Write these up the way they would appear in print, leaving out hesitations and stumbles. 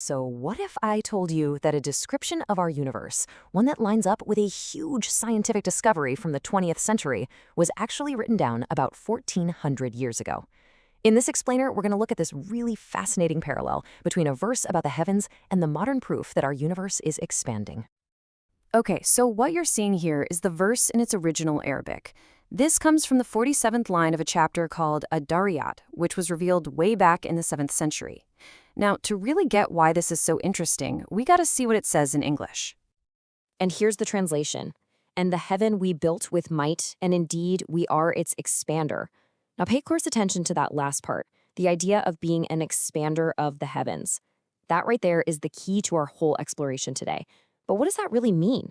So, what if I told you that a description of our universe, one that lines up with a huge scientific discovery from the 20th century, was actually written down about 1400 years ago? In this explainer, we're going to look at this really fascinating parallel between a verse about the heavens and the modern proof that our universe is expanding. Okay, so what you're seeing here is the verse in its original Arabic. This comes from the 47th line of a chapter called Adh-Dhariyat, which was revealed way back in the 7th century. Now, to really get why this is so interesting, we gotta see what it says in English. And here's the translation. And the heaven we built with might, and indeed we are its expander. Now pay close attention to that last part, the idea of being an expander of the heavens. That right there is the key to our whole exploration today. But what does that really mean?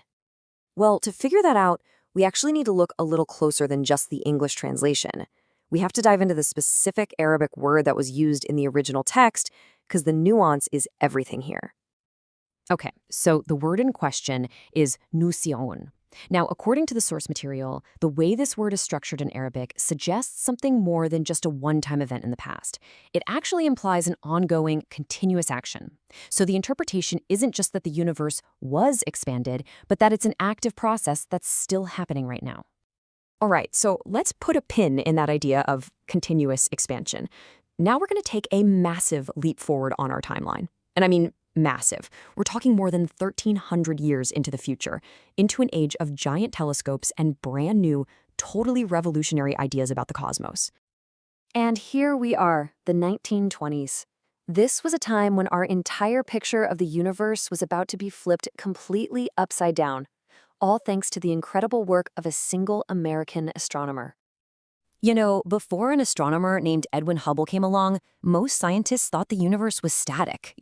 Well, to figure that out, we actually need to look a little closer than just the English translation. We have to dive into the specific Arabic word that was used in the original text, because the nuance is everything here. Okay, so the word in question is nusion. Now, according to the source material, the way this word is structured in Arabic suggests something more than just a one-time event in the past. It actually implies an ongoing, continuous action. So the interpretation isn't just that the universe was expanded, but that it's an active process that's still happening right now. All right, so let's put a pin in that idea of continuous expansion. Now we're going to take a massive leap forward on our timeline. And I mean massive. We're talking more than 1,300 years into the future, into an age of giant telescopes and brand new, totally revolutionary ideas about the cosmos. And here we are, the 1920s. This was a time when our entire picture of the universe was about to be flipped completely upside down, all thanks to the incredible work of a single American astronomer. You know, before an astronomer named Edwin Hubble came along, most scientists thought the universe was static,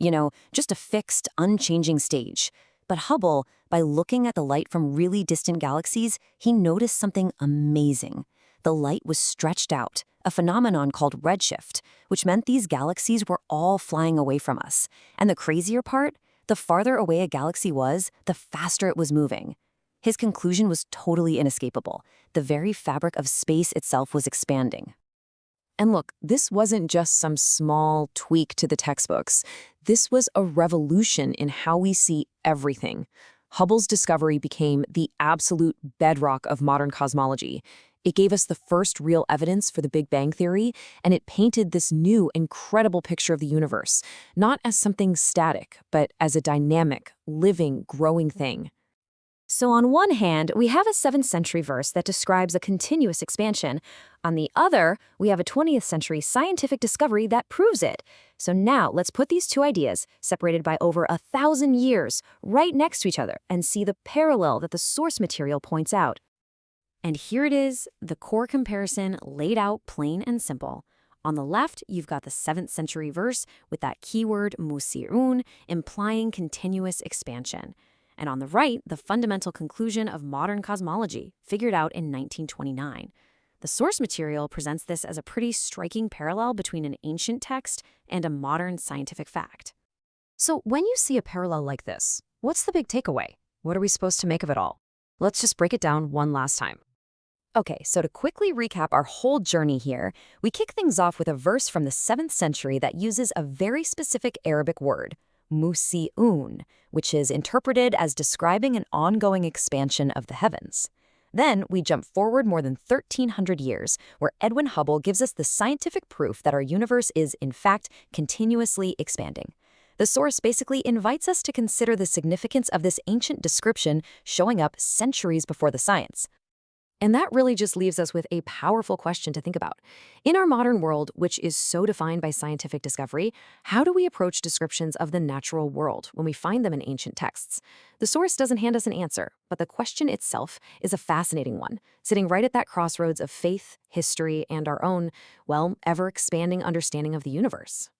just a fixed, unchanging stage. But Hubble, by looking at the light from really distant galaxies, he noticed something amazing. The light was stretched out, a phenomenon called redshift, which meant these galaxies were all flying away from us. And the crazier part, the farther away a galaxy was, the faster it was moving. His conclusion was totally inescapable. The very fabric of space itself was expanding. And look, this wasn't just some small tweak to the textbooks. This was a revolution in how we see everything. Hubble's discovery became the absolute bedrock of modern cosmology. It gave us the first real evidence for the Big Bang Theory, and it painted this new, incredible picture of the universe, not as something static, but as a dynamic, living, growing thing. So on one hand, we have a 7th century verse that describes a continuous expansion. On the other, we have a 20th century scientific discovery that proves it. So now let's put these two ideas, separated by over 1,000 years, right next to each other and see the parallel that the source material points out. And here it is, the core comparison laid out plain and simple. On the left, you've got the 7th century verse with that keyword musi'un, implying continuous expansion. And on the right, the fundamental conclusion of modern cosmology, figured out in 1929. The source material presents this as a pretty striking parallel between an ancient text and a modern scientific fact. So when you see a parallel like this, what's the big takeaway? What are we supposed to make of it all? Let's just break it down one last time. Okay, so to quickly recap our whole journey here, we kick things off with a verse from the 7th century that uses a very specific Arabic word, musi'un, which is interpreted as describing an ongoing expansion of the heavens. Then we jump forward more than 1,300 years, where Edwin Hubble gives us the scientific proof that our universe is, in fact, continuously expanding. The source basically invites us to consider the significance of this ancient description showing up centuries before the science. And that really just leaves us with a powerful question to think about. In our modern world, which is so defined by scientific discovery, how do we approach descriptions of the natural world when we find them in ancient texts? The source doesn't hand us an answer, but the question itself is a fascinating one, sitting right at that crossroads of faith, history, and our own, ever-expanding understanding of the universe.